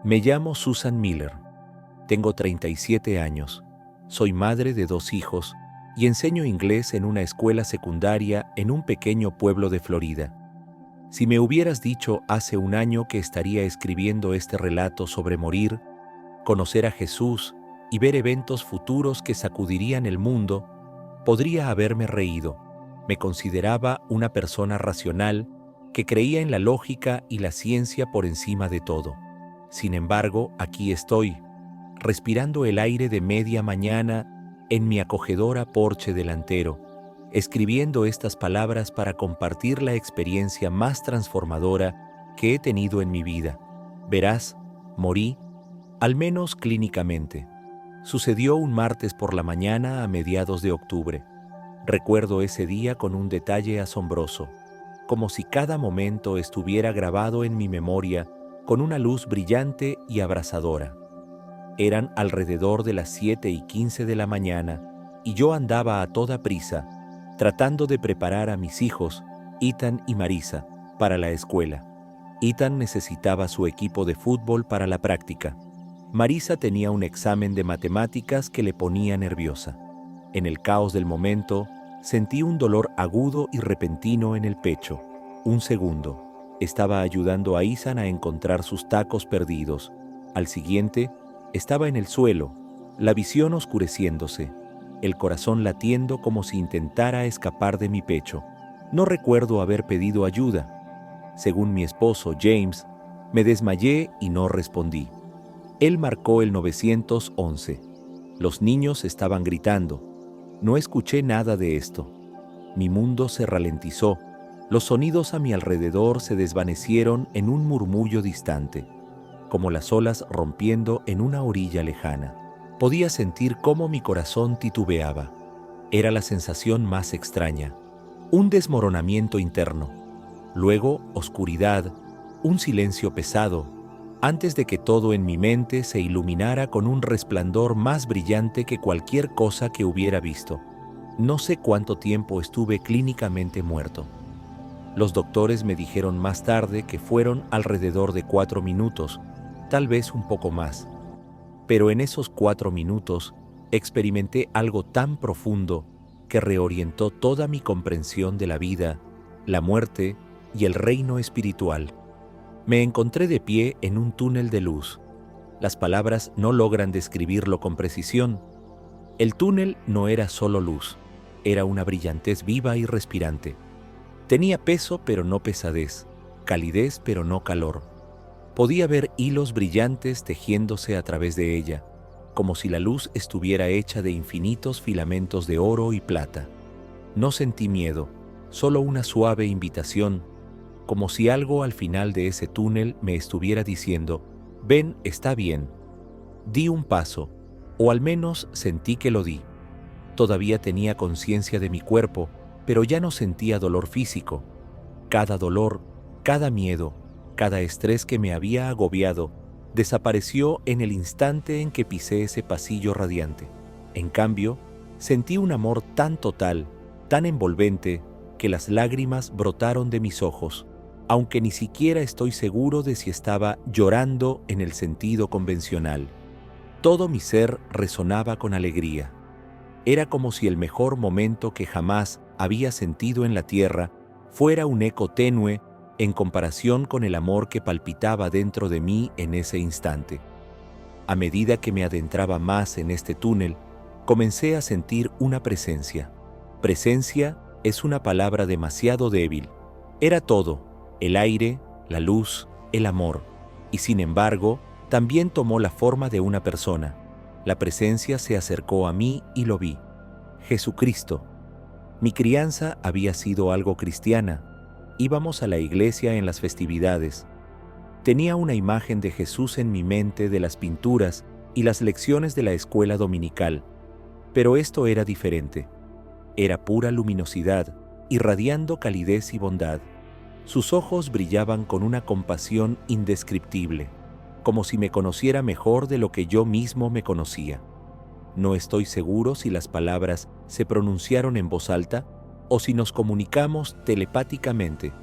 Me llamo Susan Miller. Tengo 37 años. Soy madre de 2 hijos y enseño inglés en una escuela secundaria en un pequeño pueblo de Florida. Si me hubieras dicho hace un año que estaría escribiendo este relato sobre morir, conocer a Jesús y ver eventos futuros que sacudirían el mundo, podría haberme reído. Me consideraba una persona racional que creía en la lógica y la ciencia por encima de todo. Sin embargo, aquí estoy, respirando el aire de media mañana en mi acogedora porche delantero, escribiendo estas palabras para compartir la experiencia más transformadora que he tenido en mi vida. Verás, morí, al menos clínicamente. Sucedió un martes por la mañana a mediados de octubre. Recuerdo ese día con un detalle asombroso, como si cada momento estuviera grabado en mi memoria con una luz brillante y abrasadora. Eran alrededor de las 7:15 de la mañana y yo andaba a toda prisa, tratando de preparar a mis hijos, Ethan y Marisa, para la escuela. Ethan necesitaba su equipo de fútbol para la práctica. Marisa tenía un examen de matemáticas que le ponía nerviosa. En el caos del momento, sentí un dolor agudo y repentino en el pecho. Un segundo. Estaba ayudando a Ethan a encontrar sus tacos perdidos. Al siguiente, estaba en el suelo, la visión oscureciéndose, el corazón latiendo como si intentara escapar de mi pecho. No recuerdo haber pedido ayuda. Según mi esposo, James, me desmayé y no respondí. Él marcó el 911. Los niños estaban gritando. No escuché nada de esto. Mi mundo se ralentizó. Los sonidos a mi alrededor se desvanecieron en un murmullo distante, como las olas rompiendo en una orilla lejana. Podía sentir cómo mi corazón titubeaba. Era la sensación más extraña. Un desmoronamiento interno. Luego, oscuridad, un silencio pesado, antes de que todo en mi mente se iluminara con un resplandor más brillante que cualquier cosa que hubiera visto. No sé cuánto tiempo estuve clínicamente muerto. Los doctores me dijeron más tarde que fueron alrededor de 4 minutos, tal vez un poco más. Pero en esos 4 minutos experimenté algo tan profundo que reorientó toda mi comprensión de la vida, la muerte y el reino espiritual. Me encontré de pie en un túnel de luz. Las palabras no logran describirlo con precisión. El túnel no era solo luz, era una brillantez viva y respirante. Tenía peso pero no pesadez, calidez pero no calor. Podía ver hilos brillantes tejiéndose a través de ella, como si la luz estuviera hecha de infinitos filamentos de oro y plata. No sentí miedo, solo una suave invitación, como si algo al final de ese túnel me estuviera diciendo: «Ven, está bien». Di un paso, o al menos sentí que lo di. Todavía tenía conciencia de mi cuerpo, pero ya no sentía dolor físico. Cada dolor, cada miedo, cada estrés que me había agobiado, desapareció en el instante en que pisé ese pasillo radiante. En cambio, sentí un amor tan total, tan envolvente, que las lágrimas brotaron de mis ojos, aunque ni siquiera estoy seguro de si estaba llorando en el sentido convencional. Todo mi ser resonaba con alegría. Era como si el mejor momento que jamás había sentido en la tierra fuera un eco tenue en comparación con el amor que palpitaba dentro de mí en ese instante. A medida que me adentraba más en este túnel, comencé a sentir una presencia. Presencia es una palabra demasiado débil. Era todo: el aire, la luz, el amor. Y sin embargo, también tomó la forma de una persona. La presencia se acercó a mí y lo vi. Jesucristo. Mi crianza había sido algo cristiana. Íbamos a la iglesia en las festividades. Tenía una imagen de Jesús en mi mente de las pinturas y las lecciones de la escuela dominical. Pero esto era diferente. Era pura luminosidad, irradiando calidez y bondad. Sus ojos brillaban con una compasión indescriptible, como si me conociera mejor de lo que yo mismo me conocía. No estoy seguro si las palabras se pronunciaron en voz alta o si nos comunicamos telepáticamente.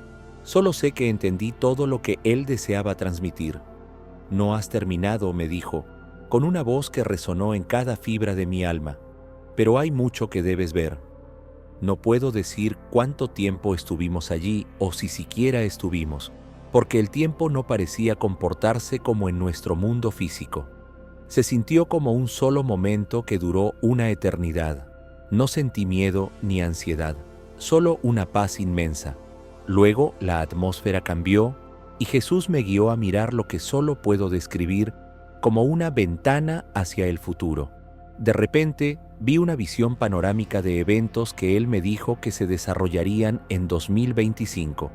Solo sé que entendí todo lo que él deseaba transmitir. No has terminado, me dijo, con una voz que resonó en cada fibra de mi alma. Pero hay mucho que debes ver. No puedo decir cuánto tiempo estuvimos allí o si siquiera estuvimos, porque el tiempo no parecía comportarse como en nuestro mundo físico. Se sintió como un solo momento que duró una eternidad. No sentí miedo ni ansiedad, solo una paz inmensa. Luego la atmósfera cambió y Jesús me guió a mirar lo que solo puedo describir como una ventana hacia el futuro. De repente, vi una visión panorámica de eventos que él me dijo que se desarrollarían en 2025.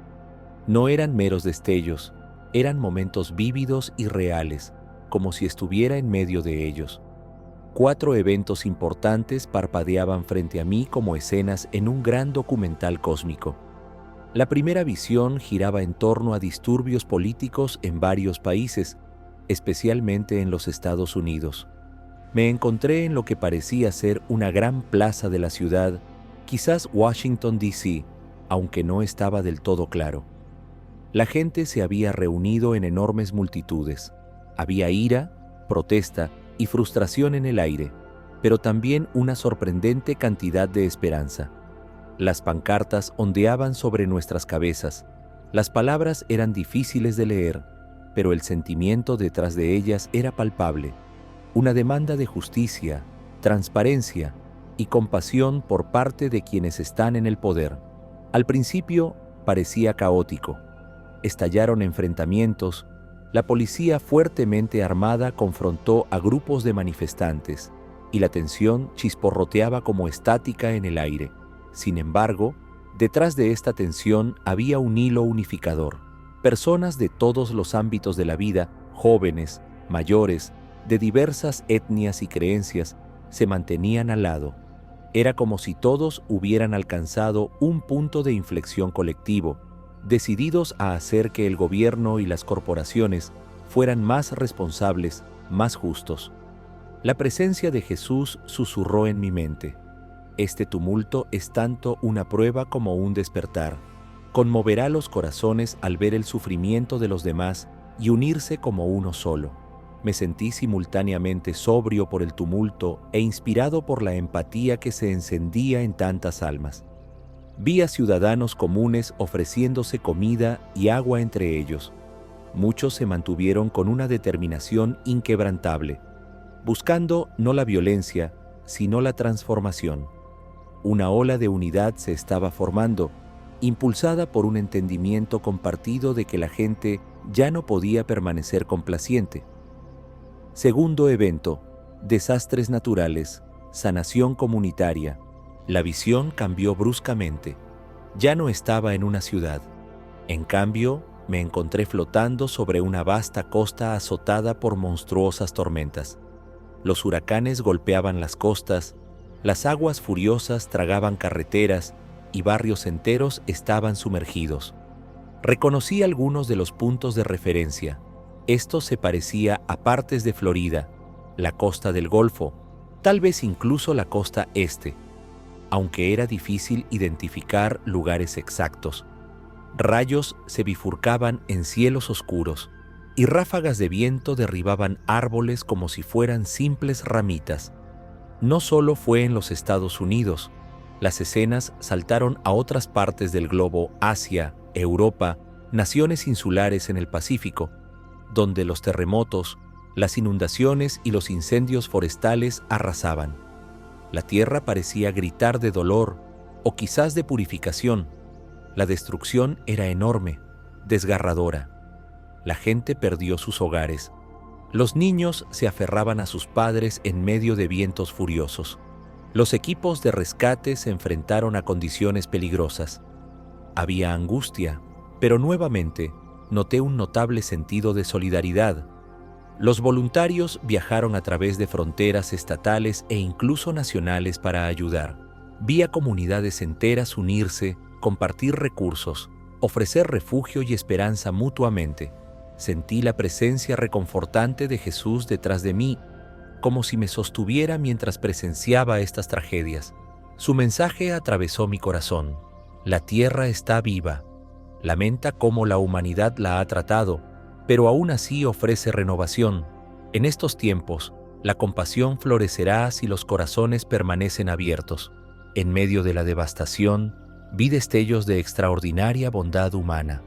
No eran meros destellos, eran momentos vívidos y reales, como si estuviera en medio de ellos. 4 eventos importantes parpadeaban frente a mí como escenas en un gran documental cósmico. La primera visión giraba en torno a disturbios políticos en varios países, especialmente en los Estados Unidos. Me encontré en lo que parecía ser una gran plaza de la ciudad, quizás Washington, D.C., aunque no estaba del todo claro. La gente se había reunido en enormes multitudes. Había ira, protesta y frustración en el aire, pero también una sorprendente cantidad de esperanza. Las pancartas ondeaban sobre nuestras cabezas. Las palabras eran difíciles de leer, pero el sentimiento detrás de ellas era palpable. Una demanda de justicia, transparencia y compasión por parte de quienes están en el poder. Al principio parecía caótico. Estallaron enfrentamientos. La policía fuertemente armada confrontó a grupos de manifestantes y la tensión chisporroteaba como estática en el aire. Sin embargo, detrás de esta tensión había un hilo unificador. Personas de todos los ámbitos de la vida, jóvenes, mayores, de diversas etnias y creencias, se mantenían al lado. Era como si todos hubieran alcanzado un punto de inflexión colectivo, decididos a hacer que el gobierno y las corporaciones fueran más responsables, más justos. La presencia de Jesús susurró en mi mente. Este tumulto es tanto una prueba como un despertar. Conmoverá los corazones al ver el sufrimiento de los demás y unirse como uno solo. Me sentí simultáneamente sobrio por el tumulto e inspirado por la empatía que se encendía en tantas almas. Vi a ciudadanos comunes ofreciéndose comida y agua entre ellos. Muchos se mantuvieron con una determinación inquebrantable, buscando no la violencia, sino la transformación. Una ola de unidad se estaba formando, impulsada por un entendimiento compartido de que la gente ya no podía permanecer complaciente. Segundo evento: desastres naturales, sanación comunitaria. La visión cambió bruscamente. Ya no estaba en una ciudad. En cambio, me encontré flotando sobre una vasta costa azotada por monstruosas tormentas. Los huracanes golpeaban las costas, las aguas furiosas tragaban carreteras y barrios enteros estaban sumergidos. Reconocí algunos de los puntos de referencia. Esto se parecía a partes de Florida, la costa del Golfo, tal vez incluso la costa este, aunque era difícil identificar lugares exactos. Rayos se bifurcaban en cielos oscuros y ráfagas de viento derribaban árboles como si fueran simples ramitas. No solo fue en los Estados Unidos, las escenas saltaron a otras partes del globo: Asia, Europa, naciones insulares en el Pacífico, donde los terremotos, las inundaciones y los incendios forestales arrasaban. La tierra parecía gritar de dolor o quizás de purificación. La destrucción era enorme, desgarradora. La gente perdió sus hogares. Los niños se aferraban a sus padres en medio de vientos furiosos. Los equipos de rescate se enfrentaron a condiciones peligrosas. Había angustia, pero nuevamente noté un notable sentido de solidaridad. Los voluntarios viajaron a través de fronteras estatales e incluso nacionales para ayudar. Vi a comunidades enteras unirse, compartir recursos, ofrecer refugio y esperanza mutuamente. Sentí la presencia reconfortante de Jesús detrás de mí, como si me sostuviera mientras presenciaba estas tragedias. Su mensaje atravesó mi corazón. La tierra está viva. Lamenta cómo la humanidad la ha tratado, pero aún así ofrece renovación. En estos tiempos, la compasión florecerá si los corazones permanecen abiertos. En medio de la devastación, vi destellos de extraordinaria bondad humana.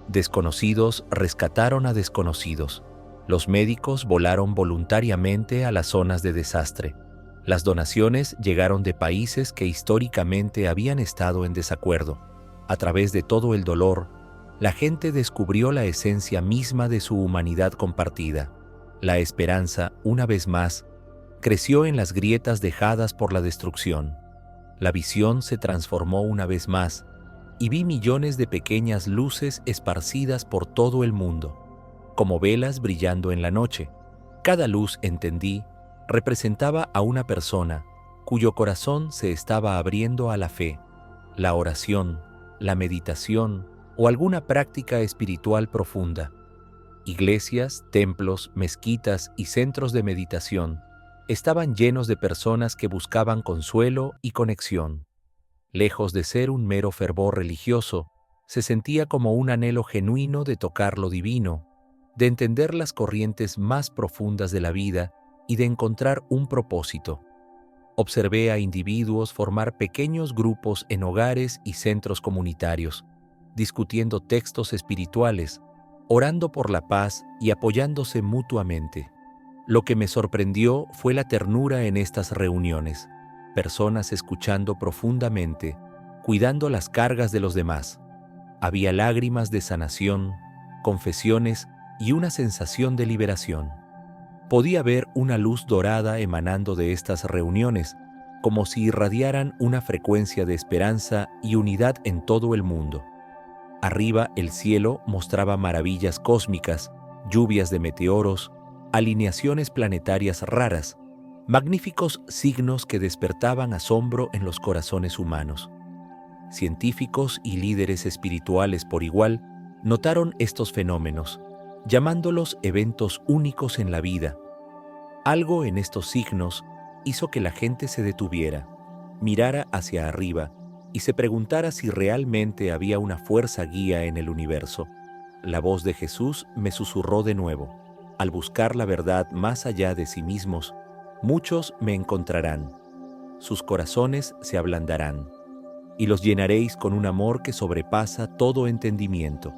Desconocidos rescataron a desconocidos. Los médicos volaron voluntariamente a las zonas de desastre. Las donaciones llegaron de países que históricamente habían estado en desacuerdo. A través de todo el dolor, la gente descubrió la esencia misma de su humanidad compartida. La esperanza, una vez más, creció en las grietas dejadas por la destrucción. La visión se transformó una vez más, y vi millones de pequeñas luces esparcidas por todo el mundo, como velas brillando en la noche. Cada luz, entendí, representaba a una persona cuyo corazón se estaba abriendo a la fe, la oración, la meditación o alguna práctica espiritual profunda. Iglesias, templos, mezquitas y centros de meditación estaban llenos de personas que buscaban consuelo y conexión. Lejos de ser un mero fervor religioso, se sentía como un anhelo genuino de tocar lo divino, de entender las corrientes más profundas de la vida y de encontrar un propósito. Observé a individuos formar pequeños grupos en hogares y centros comunitarios, discutiendo textos espirituales, orando por la paz y apoyándose mutuamente. Lo que me sorprendió fue la ternura en estas reuniones, personas escuchando profundamente, cuidando las cargas de los demás. Había lágrimas de sanación, confesiones y una sensación de liberación. Podía ver una luz dorada emanando de estas reuniones, como si irradiaran una frecuencia de esperanza y unidad en todo el mundo. Arriba el cielo mostraba maravillas cósmicas, lluvias de meteoros, alineaciones planetarias raras, magníficos signos que despertaban asombro en los corazones humanos. Científicos y líderes espirituales por igual notaron estos fenómenos, llamándolos eventos únicos en la vida. Algo en estos signos hizo que la gente se detuviera, mirara hacia arriba y se preguntara si realmente había una fuerza guía en el universo. La voz de Jesús me susurró de nuevo: al buscar la verdad más allá de sí mismos, muchos me encontrarán. Sus corazones se ablandarán, y los llenaréis con un amor que sobrepasa todo entendimiento.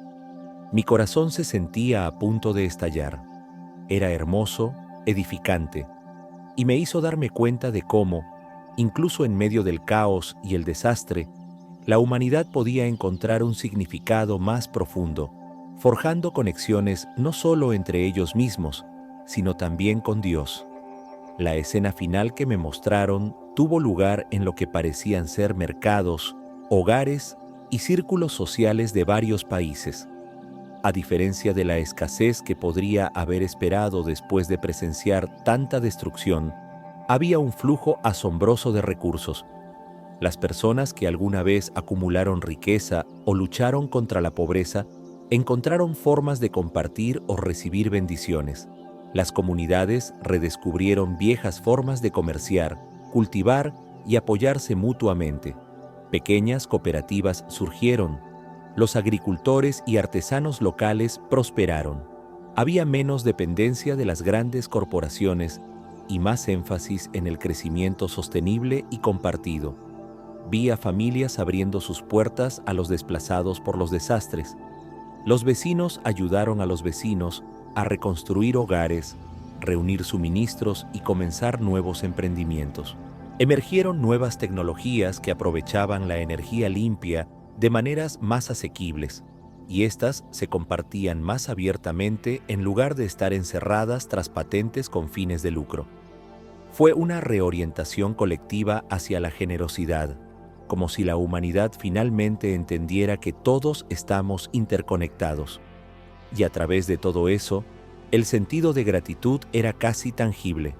Mi corazón se sentía a punto de estallar. Era hermoso, edificante, y me hizo darme cuenta de cómo, incluso en medio del caos y el desastre, la humanidad podía encontrar un significado más profundo, forjando conexiones no solo entre ellos mismos, sino también con Dios. La escena final que me mostraron tuvo lugar en lo que parecían ser mercados, hogares y círculos sociales de varios países. A diferencia de la escasez que podría haber esperado después de presenciar tanta destrucción, había un flujo asombroso de recursos. Las personas que alguna vez acumularon riqueza o lucharon contra la pobreza encontraron formas de compartir o recibir bendiciones. Las comunidades redescubrieron viejas formas de comerciar, cultivar y apoyarse mutuamente. Pequeñas cooperativas surgieron. Los agricultores y artesanos locales prosperaron. Había menos dependencia de las grandes corporaciones y más énfasis en el crecimiento sostenible y compartido. Vi a familias abriendo sus puertas a los desplazados por los desastres. Los vecinos ayudaron a los vecinos a reconstruir hogares, reunir suministros y comenzar nuevos emprendimientos. Emergieron nuevas tecnologías que aprovechaban la energía limpia de maneras más asequibles, y éstas se compartían más abiertamente en lugar de estar encerradas tras patentes con fines de lucro. Fue una reorientación colectiva hacia la generosidad, como si la humanidad finalmente entendiera que todos estamos interconectados. Y a través de todo eso, el sentido de gratitud era casi tangible.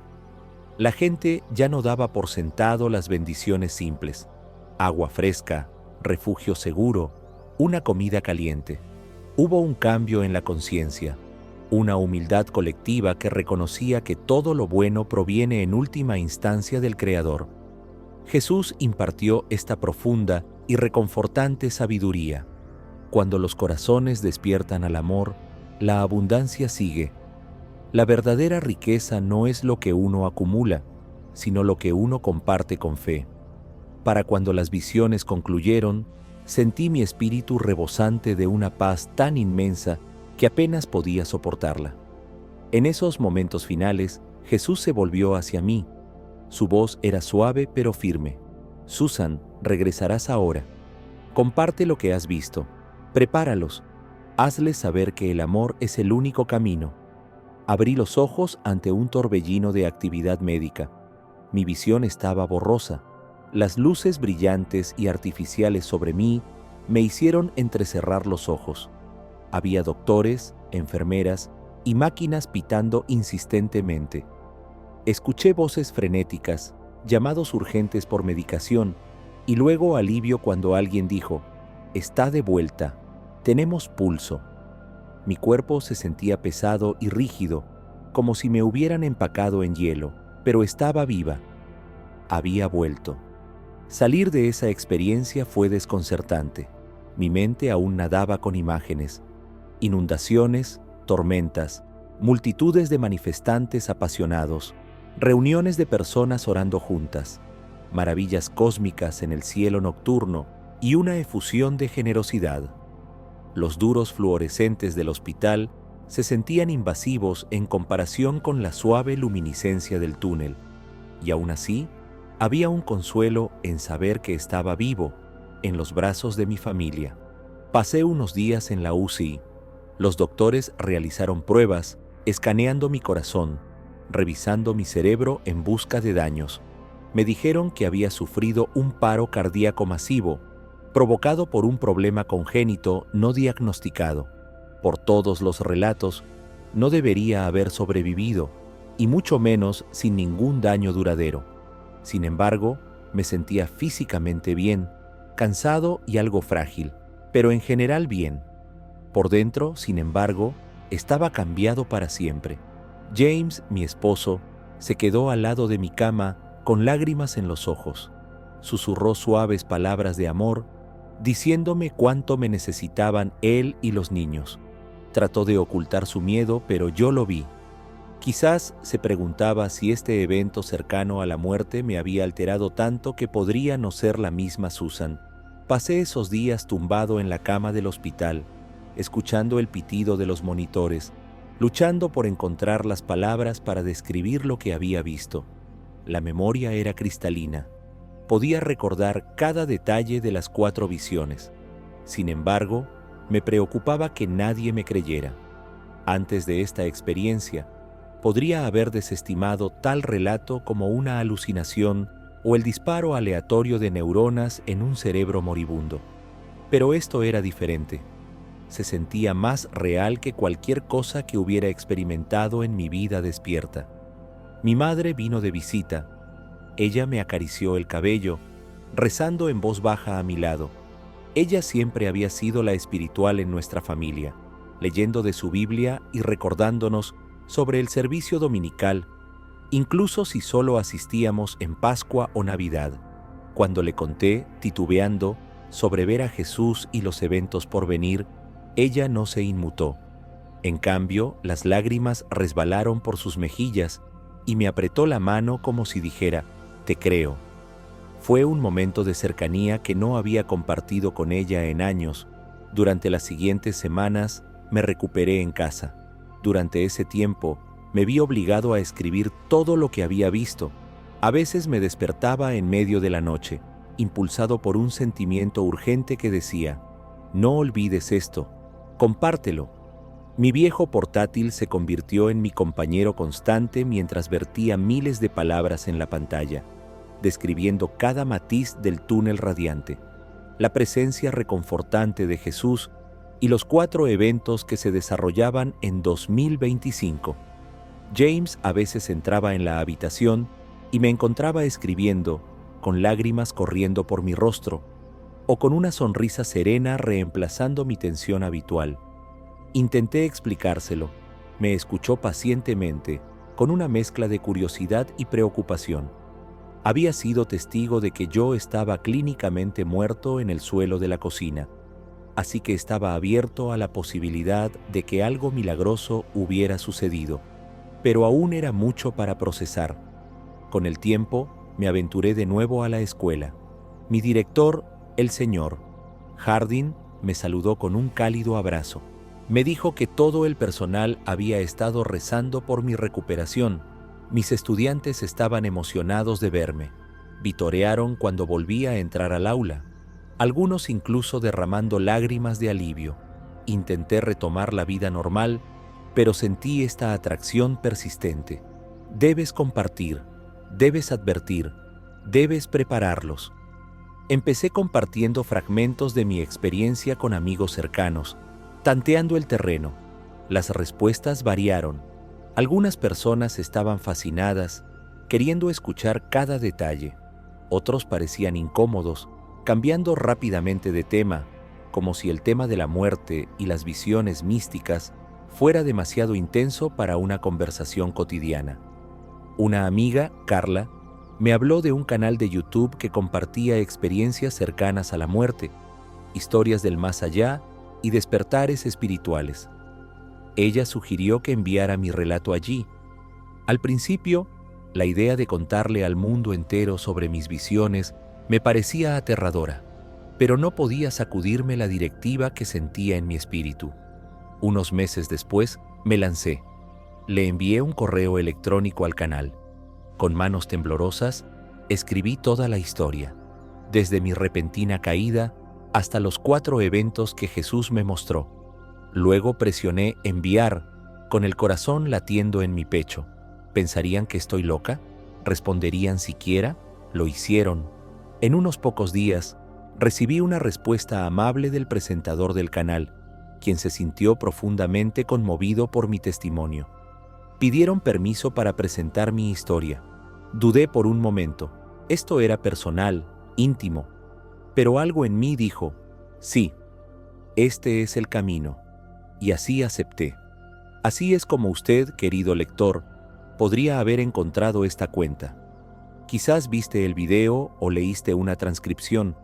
La gente ya no daba por sentado las bendiciones simples: agua fresca, refugio seguro, una comida caliente. Hubo un cambio en la conciencia, una humildad colectiva que reconocía que todo lo bueno proviene en última instancia del Creador. Jesús impartió esta profunda y reconfortante sabiduría. Cuando los corazones despiertan al amor, la abundancia sigue. La verdadera riqueza no es lo que uno acumula, sino lo que uno comparte con fe. Para cuando las visiones concluyeron, sentí mi espíritu rebosante de una paz tan inmensa que apenas podía soportarla. En esos momentos finales, Jesús se volvió hacia mí. Su voz era suave pero firme. Susan, regresarás ahora. Comparte lo que has visto. Prepáralos. Hazles saber que el amor es el único camino. Abrí los ojos ante un torbellino de actividad médica. Mi visión estaba borrosa. Las luces brillantes y artificiales sobre mí me hicieron entrecerrar los ojos. Había doctores, enfermeras y máquinas pitando insistentemente. Escuché voces frenéticas, llamados urgentes por medicación, y luego alivio cuando alguien dijo: «Está de vuelta, tenemos pulso». Mi cuerpo se sentía pesado y rígido, como si me hubieran empacado en hielo, pero estaba viva. Había vuelto. Salir de esa experiencia fue desconcertante. Mi mente aún nadaba con imágenes. Inundaciones, tormentas, multitudes de manifestantes apasionados, reuniones de personas orando juntas, maravillas cósmicas en el cielo nocturno y una efusión de generosidad. Los duros fluorescentes del hospital se sentían invasivos en comparación con la suave luminiscencia del túnel, y aún así, había un consuelo en saber que estaba vivo, en los brazos de mi familia. Pasé unos días en la UCI. Los doctores realizaron pruebas, escaneando mi corazón, revisando mi cerebro en busca de daños. Me dijeron que había sufrido un paro cardíaco masivo, provocado por un problema congénito no diagnosticado. Por todos los relatos, no debería haber sobrevivido, y mucho menos sin ningún daño duradero. Sin embargo, me sentía físicamente bien, cansado y algo frágil, pero en general bien. Por dentro, sin embargo, estaba cambiado para siempre. James, mi esposo, se quedó al lado de mi cama con lágrimas en los ojos. Susurró suaves palabras de amor, diciéndome cuánto me necesitaban él y los niños. Trató de ocultar su miedo, pero yo lo vi. Quizás se preguntaba si este evento cercano a la muerte me había alterado tanto que podría no ser la misma Susan. Pasé esos días tumbado en la cama del hospital, escuchando el pitido de los monitores, luchando por encontrar las palabras para describir lo que había visto. La memoria era cristalina. Podía recordar cada detalle de las 4 visiones. Sin embargo, me preocupaba que nadie me creyera. Antes de esta experiencia, podría haber desestimado tal relato como una alucinación o el disparo aleatorio de neuronas en un cerebro moribundo. Pero esto era diferente. Se sentía más real que cualquier cosa que hubiera experimentado en mi vida despierta. Mi madre vino de visita. Ella me acarició el cabello, rezando en voz baja a mi lado. Ella siempre había sido la espiritual en nuestra familia, leyendo de su Biblia y recordándonos sobre el servicio dominical, incluso si solo asistíamos en Pascua o Navidad. Cuando le conté, titubeando, sobre ver a Jesús y los eventos por venir, ella no se inmutó. En cambio, las lágrimas resbalaron por sus mejillas y me apretó la mano como si dijera: «Te creo». Fue un momento de cercanía que no había compartido con ella en años. Durante las siguientes semanas me recuperé en casa. Durante ese tiempo me vi obligado a escribir todo lo que había visto. A veces me despertaba en medio de la noche, impulsado por un sentimiento urgente que decía: «No olvides esto, compártelo». Mi viejo portátil se convirtió en mi compañero constante mientras vertía miles de palabras en la pantalla, describiendo cada matiz del túnel radiante, la presencia reconfortante de Jesús y los 4 eventos que se desarrollaban en 2025. James a veces entraba en la habitación y me encontraba escribiendo, con lágrimas corriendo por mi rostro, o con una sonrisa serena reemplazando mi tensión habitual. Intenté explicárselo. Me escuchó pacientemente, con una mezcla de curiosidad y preocupación. Había sido testigo de que yo estaba clínicamente muerto en el suelo de la cocina. así que estaba abierto a la posibilidad de que algo milagroso hubiera sucedido. Pero aún era mucho para procesar. Con el tiempo, me aventuré de nuevo a la escuela. Mi director, el señor Hardin, me saludó con un cálido abrazo. Me dijo que todo el personal había estado rezando por mi recuperación. Mis estudiantes estaban emocionados de verme. Vitorearon cuando volví a entrar al aula, algunos incluso derramando lágrimas de alivio. Intenté retomar la vida normal, pero sentí esta atracción persistente. Debes compartir, debes advertir, debes prepararlos. Empecé compartiendo fragmentos de mi experiencia con amigos cercanos, tanteando el terreno. Las respuestas variaron. Algunas personas estaban fascinadas, queriendo escuchar cada detalle. Otros parecían incómodos, cambiando rápidamente de tema, como si el tema de la muerte y las visiones místicas fuera demasiado intenso para una conversación cotidiana. Una amiga, Carla, me habló de un canal de YouTube que compartía experiencias cercanas a la muerte, historias del más allá y despertares espirituales. Ella sugirió que enviara mi relato allí. Al principio, la idea de contarle al mundo entero sobre mis visiones me parecía aterradora, pero no podía sacudirme la directiva que sentía en mi espíritu. Unos meses después, me lancé. Le envié un correo electrónico al canal. Con manos temblorosas, escribí toda la historia, desde mi repentina caída hasta los 4 eventos que Jesús me mostró. Luego presioné enviar, con el corazón latiendo en mi pecho. ¿Pensarían que estoy loca? ¿Responderían siquiera? Lo hicieron. En unos pocos días, recibí una respuesta amable del presentador del canal, quien se sintió profundamente conmovido por mi testimonio. Pidieron permiso para presentar mi historia. Dudé por un momento. Esto era personal, íntimo. Pero algo en mí dijo, sí, este es el camino. Y así acepté. Así es como usted, querido lector, podría haber encontrado esta cuenta. Quizás viste el video o leíste una transcripción.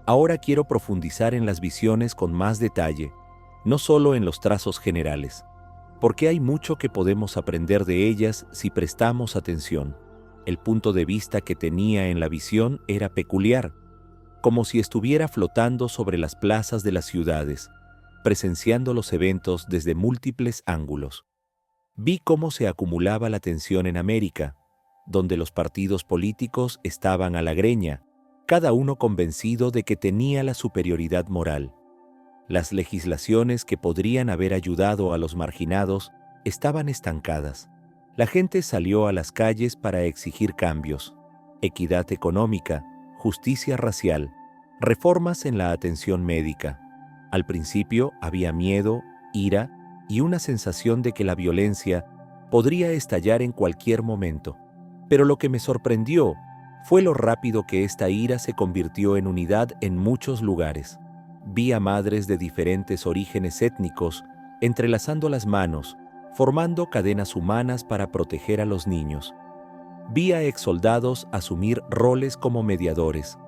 Ahora quiero profundizar en las visiones con más detalle, no solo en los trazos generales, porque hay mucho que podemos aprender de ellas si prestamos atención. El punto de vista que tenía en la visión era peculiar, como si estuviera flotando sobre las plazas de las ciudades, presenciando los eventos desde múltiples ángulos. Vi cómo se acumulaba la tensión en América, donde los partidos políticos estaban a la greña, cada uno convencido de que tenía la superioridad moral. Las legislaciones que podrían haber ayudado a los marginados estaban estancadas. La gente salió a las calles para exigir cambios, equidad económica, justicia racial, reformas en la atención médica. Al principio había miedo, ira y una sensación de que la violencia podría estallar en cualquier momento. Pero lo que me sorprendió fue lo rápido que esta ira se convirtió en unidad en muchos lugares. Vi a madres de diferentes orígenes étnicos entrelazando las manos, formando cadenas humanas para proteger a los niños. Vi a exsoldados asumir roles como mediadores,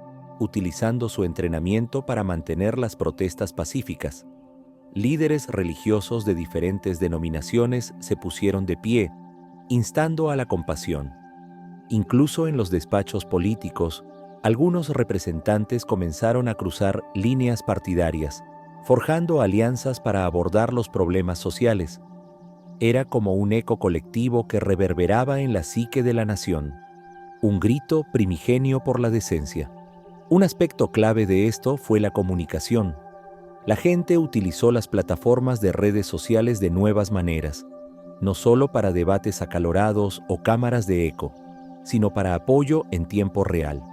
utilizando su entrenamiento para mantener las protestas pacíficas. Líderes religiosos de diferentes denominaciones se pusieron de pie, instando a la compasión. Incluso en los despachos políticos, algunos representantes comenzaron a cruzar líneas partidarias, forjando alianzas para abordar los problemas sociales. Era como un eco colectivo que reverberaba en la psique de la nación, un grito primigenio por la decencia. Un aspecto clave de esto fue la comunicación. La gente utilizó las plataformas de redes sociales de nuevas maneras, no solo para debates acalorados o cámaras de eco, sino para apoyo en tiempo real.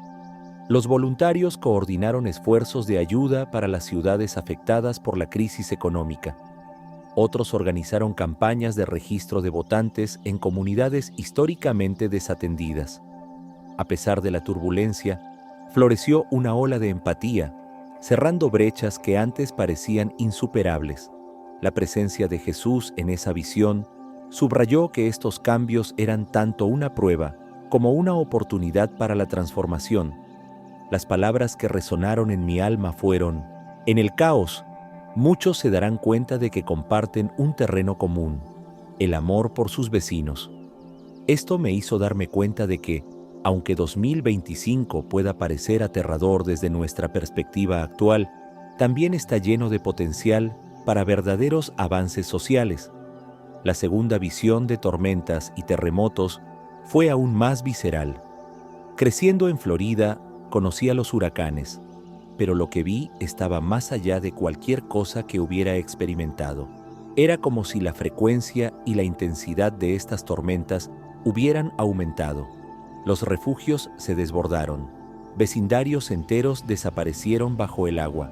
Los voluntarios coordinaron esfuerzos de ayuda para las ciudades afectadas por la crisis económica. Otros organizaron campañas de registro de votantes en comunidades históricamente desatendidas. A pesar de la turbulencia, floreció una ola de empatía, cerrando brechas que antes parecían insuperables. La presencia de Jesús en esa visión subrayó que estos cambios eran tanto una prueba como una oportunidad para la transformación. Las palabras que resonaron en mi alma fueron: en el caos, Muchos se darán cuenta de que comparten un terreno común, el amor por sus vecinos. Esto me hizo darme cuenta de que, aunque 2025 pueda parecer aterrador desde nuestra perspectiva actual, también está lleno de potencial para verdaderos avances sociales. La segunda visión de tormentas y terremotos fue aún más visceral. Creciendo en Florida, conocí a los huracanes, pero lo que vi estaba más allá de cualquier cosa que hubiera experimentado. Era como si la frecuencia y la intensidad de estas tormentas hubieran aumentado. Los refugios se desbordaron. Vecindarios enteros desaparecieron bajo el agua.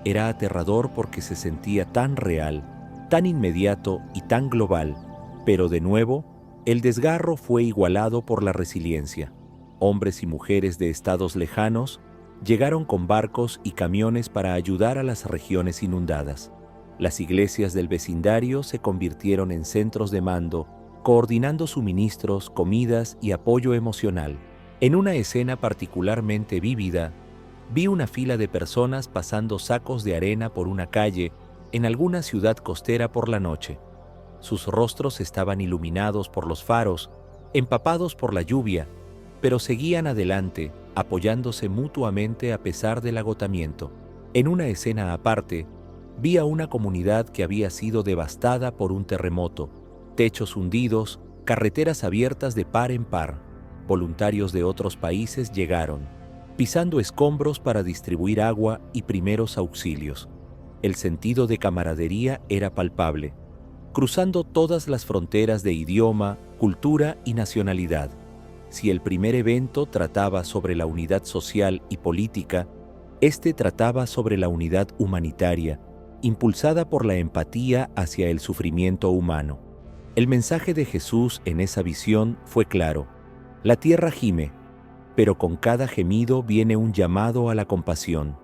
Era aterrador porque se sentía tan real, tan inmediato y tan global, pero de nuevo, el desgarro fue igualado por la resiliencia. Hombres y mujeres de estados lejanos llegaron con barcos y camiones para ayudar a las regiones inundadas. Las iglesias del vecindario se convirtieron en centros de mando, coordinando suministros, comidas y apoyo emocional. En una escena particularmente vívida, vi una fila de personas pasando sacos de arena por una calle en alguna ciudad costera por la noche. Sus rostros estaban iluminados por los faros, empapados por la lluvia, pero seguían adelante, apoyándose mutuamente a pesar del agotamiento. En una escena aparte, vi a una comunidad que había sido devastada por un terremoto, techos hundidos, carreteras abiertas de par en par. Voluntarios de otros países llegaron, pisando escombros para distribuir agua y primeros auxilios. El sentido de camaradería era palpable, cruzando todas las fronteras de idioma, cultura y nacionalidad. Si el primer evento trataba sobre la unidad social y política, este trataba sobre la unidad humanitaria, impulsada por la empatía hacia el sufrimiento humano. El mensaje de Jesús en esa visión fue claro: la tierra gime, pero con cada gemido viene un llamado a la compasión.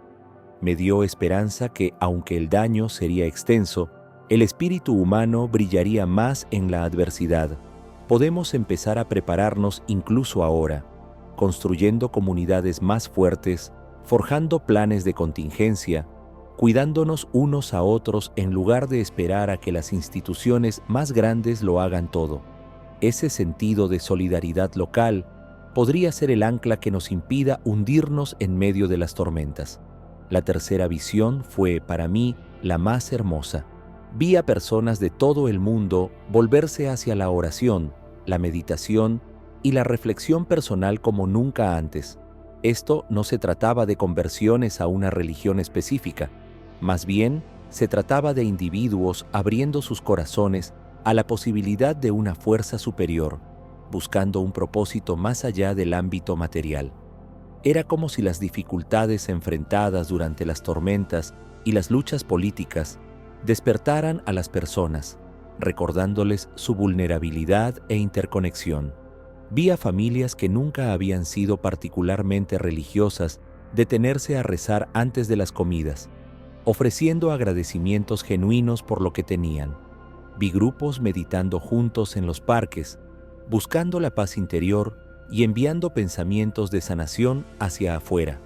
Me dio esperanza que, aunque el daño sería extenso, el espíritu humano brillaría más en la adversidad. Podemos empezar a prepararnos incluso ahora, construyendo comunidades más fuertes, forjando planes de contingencia, cuidándonos unos a otros en lugar de esperar a que las instituciones más grandes lo hagan todo. Ese sentido de solidaridad local podría ser el ancla que nos impida hundirnos en medio de las tormentas. La tercera visión fue, para mí, la más hermosa. Vi a personas de todo el mundo volverse hacia la oración, la meditación y la reflexión personal como nunca antes. Esto no se trataba de conversiones a una religión específica, más bien se trataba de individuos abriendo sus corazones a la posibilidad de una fuerza superior, buscando un propósito más allá del ámbito material. Era como si las dificultades enfrentadas durante las tormentas y las luchas políticas despertaran a las personas, recordándoles su vulnerabilidad e interconexión. Vi a familias que nunca habían sido particularmente religiosas detenerse a rezar antes de las comidas, ofreciendo agradecimientos genuinos por lo que tenían. Vi grupos meditando juntos en los parques, buscando la paz interior y enviando pensamientos de sanación hacia afuera.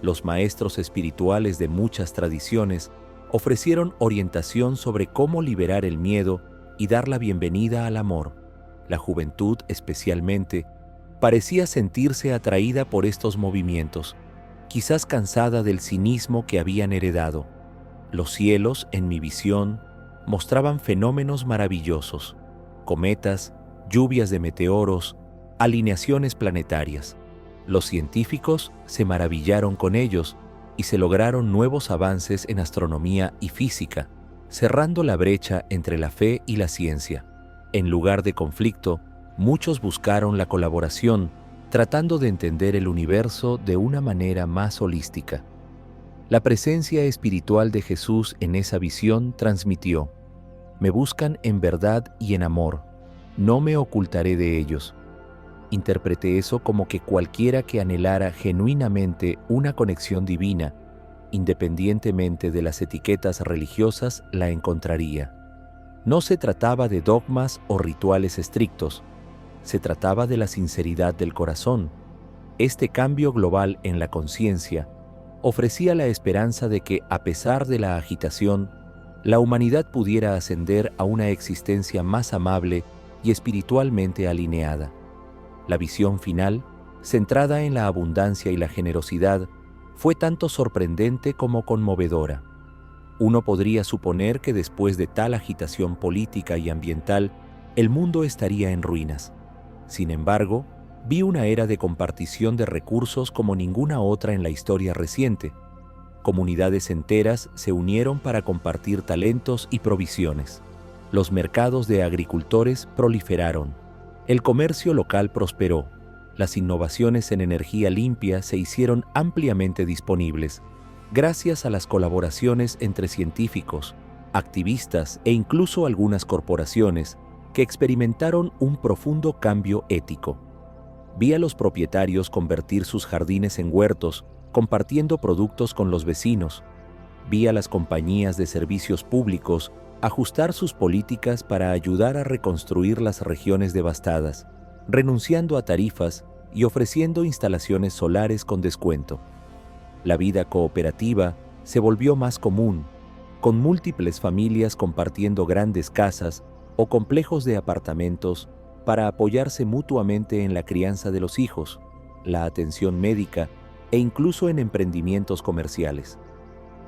Los maestros espirituales de muchas tradiciones ofrecieron orientación sobre cómo liberar el miedo y dar la bienvenida al amor. La juventud, especialmente, parecía sentirse atraída por estos movimientos, quizás cansada del cinismo que habían heredado. Los cielos, en mi visión, mostraban fenómenos maravillosos: cometas, lluvias de meteoros, alineaciones planetarias. Los científicos se maravillaron con ellos y se lograron nuevos avances en astronomía y física, cerrando la brecha entre la fe y la ciencia. En lugar de conflicto, muchos buscaron la colaboración, tratando de entender el universo de una manera más holística. La presencia espiritual de Jesús en esa visión transmitió: me buscan en verdad y en amor, no me ocultaré de ellos. Interpreté eso como que cualquiera que anhelara genuinamente una conexión divina, independientemente de las etiquetas religiosas, la encontraría. No se trataba de dogmas o rituales estrictos, se trataba de la sinceridad del corazón. Este cambio global en la conciencia ofrecía la esperanza de que, a pesar de la agitación, la humanidad pudiera ascender a una existencia más amable y espiritualmente alineada. La visión final, centrada en la abundancia y la generosidad, fue tanto sorprendente como conmovedora. Uno podría suponer que después de tal agitación política y ambiental, el mundo estaría en ruinas. Sin embargo, vi una era de compartición de recursos como ninguna otra en la historia reciente. Comunidades enteras se unieron para compartir talentos y provisiones. Los mercados de agricultores proliferaron. El comercio local prosperó. Las innovaciones en energía limpia se hicieron ampliamente disponibles, gracias a las colaboraciones entre científicos, activistas e incluso algunas corporaciones que experimentaron un profundo cambio ético. Vi a los propietarios convertir sus jardines en huertos, compartiendo productos con los vecinos. Vi a las compañías de servicios públicos ajustar sus políticas para ayudar a reconstruir las regiones devastadas, renunciando a tarifas y ofreciendo instalaciones solares con descuento. La vida cooperativa se volvió más común, con múltiples familias compartiendo grandes casas o complejos de apartamentos para apoyarse mutuamente en la crianza de los hijos, la atención médica e incluso en emprendimientos comerciales.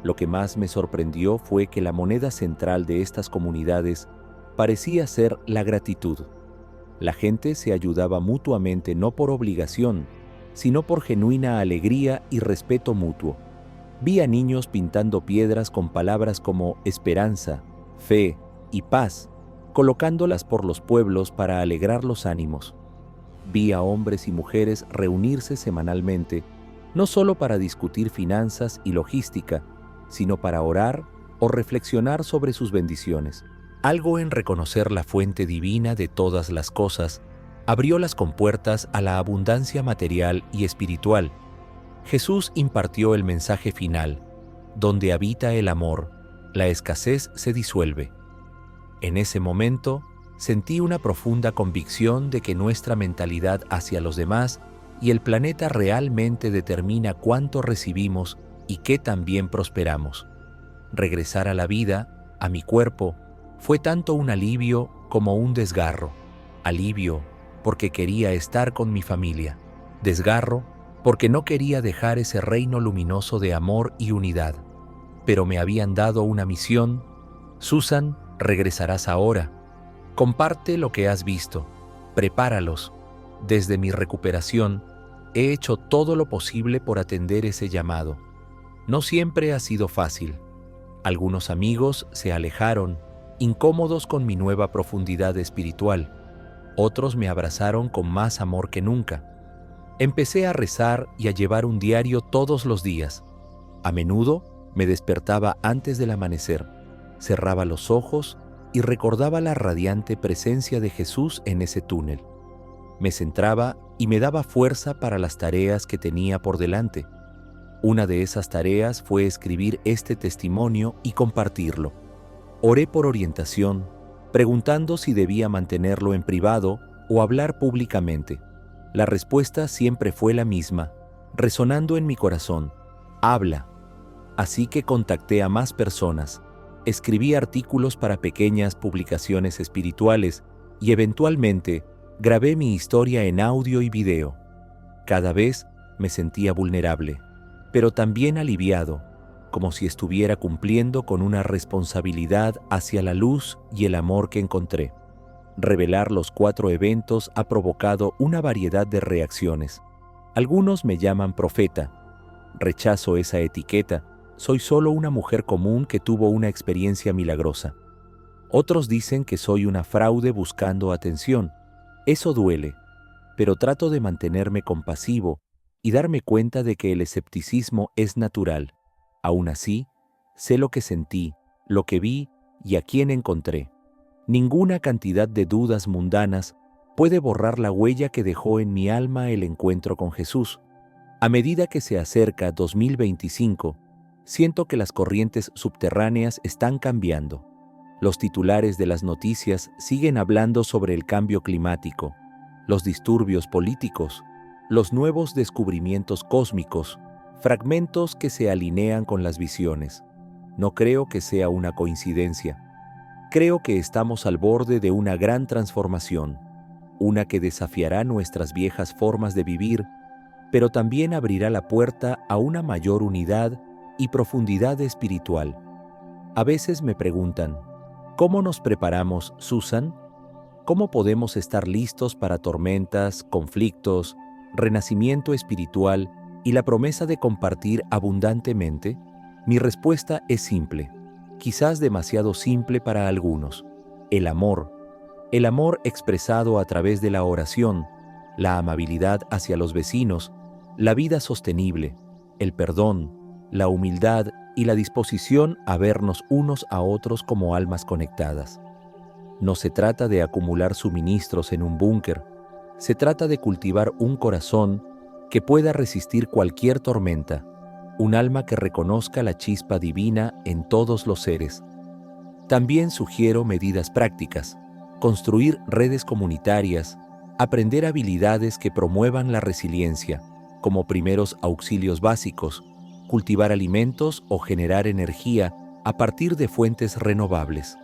Lo que más me sorprendió fue que la moneda central de estas comunidades parecía ser la gratitud. La gente se ayudaba mutuamente no por obligación, sino por genuina alegría y respeto mutuo. Vi a niños pintando piedras con palabras como esperanza, fe y paz, colocándolas por los pueblos para alegrar los ánimos. Vi a hombres y mujeres reunirse semanalmente, no solo para discutir finanzas y logística, sino para orar o reflexionar sobre sus bendiciones. Algo en reconocer la fuente divina de todas las cosas abrió las compuertas a la abundancia material y espiritual. Jesús impartió el mensaje final: donde habita el amor, la escasez se disuelve. En ese momento, sentí una profunda convicción de que nuestra mentalidad hacia los demás y el planeta realmente determina cuánto recibimos y qué tan bien prosperamos. Regresar a la vida, a mi cuerpo, fue tanto un alivio como un desgarro. Alivio porque quería estar con mi familia. Desgarro porque no quería dejar ese reino luminoso de amor y unidad. Pero me habían dado una misión. Susan, regresarás ahora. Comparte lo que has visto. Prepáralos. Desde mi recuperación, he hecho todo lo posible por atender ese llamado. No siempre ha sido fácil. Algunos amigos se alejaron, incómodos con mi nueva profundidad espiritual. Otros me abrazaron con más amor que nunca. Empecé a rezar y a llevar un diario todos los días. A menudo me despertaba antes del amanecer, cerraba los ojos y recordaba la radiante presencia de Jesús en ese túnel. Me centraba y me daba fuerza para las tareas que tenía por delante. Una de esas tareas fue escribir este testimonio y compartirlo. Oré por orientación, preguntando si debía mantenerlo en privado o hablar públicamente. La respuesta siempre fue la misma, resonando en mi corazón: habla. Así que contacté a más personas, escribí artículos para pequeñas publicaciones espirituales y eventualmente grabé mi historia en audio y video. Cada vez me sentía vulnerable, pero también aliviado, como si estuviera cumpliendo con una responsabilidad hacia la luz y el amor que encontré. Revelar los 4 eventos ha provocado una variedad de reacciones. Algunos me llaman profeta. Rechazo esa etiqueta. Soy solo una mujer común que tuvo una experiencia milagrosa. Otros dicen que soy una fraude buscando atención. Eso duele, pero trato de mantenerme compasivo y darme cuenta de que el escepticismo es natural. Aún así, sé lo que sentí, lo que vi y a quién encontré. Ninguna cantidad de dudas mundanas puede borrar la huella que dejó en mi alma el encuentro con Jesús. A medida que se acerca 2025, siento que las corrientes subterráneas están cambiando. Los titulares de las noticias siguen hablando sobre el cambio climático, los disturbios políticos, los nuevos descubrimientos cósmicos, fragmentos que se alinean con las visiones. No creo que sea una coincidencia. Creo que estamos al borde de una gran transformación, una que desafiará nuestras viejas formas de vivir, pero también abrirá la puerta a una mayor unidad y profundidad espiritual. A veces me preguntan, ¿cómo nos preparamos, Susan? ¿Cómo podemos estar listos para tormentas, conflictos, renacimiento espiritual y la promesa de compartir abundantemente? Mi respuesta es simple, quizás demasiado simple para algunos. El amor. El amor expresado a través de la oración, la amabilidad hacia los vecinos, la vida sostenible, el perdón, la humildad y la disposición a vernos unos a otros como almas conectadas. No se trata de acumular suministros en un búnker, se trata de cultivar un corazón que pueda resistir cualquier tormenta, un alma que reconozca la chispa divina en todos los seres. También sugiero medidas prácticas, construir redes comunitarias, aprender habilidades que promuevan la resiliencia, como primeros auxilios básicos, cultivar alimentos o generar energía a partir de fuentes renovables.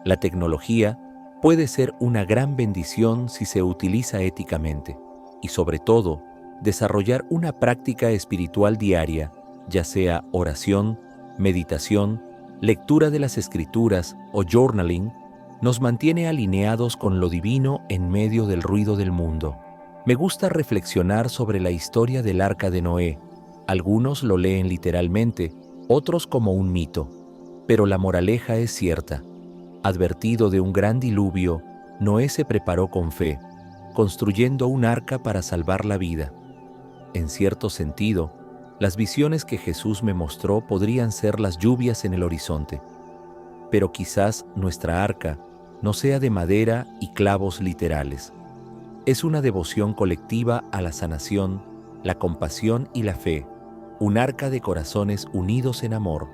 La tecnología puede ser una gran bendición si se utiliza éticamente y, sobre todo, desarrollar una práctica espiritual diaria, ya sea oración, meditación, lectura de las escrituras o journaling, nos mantiene alineados con lo divino en medio del ruido del mundo. Me gusta reflexionar sobre la historia del Arca de Noé. Algunos lo leen literalmente, otros como un mito, pero la moraleja es cierta. Advertido de un gran diluvio, Noé se preparó con fe, construyendo un arca para salvar la vida. En cierto sentido, las visiones que Jesús me mostró podrían ser las lluvias en el horizonte, pero quizás nuestra arca no sea de madera y clavos literales. Es una devoción colectiva a la sanación, la compasión y la fe, un arca de corazones unidos en amor.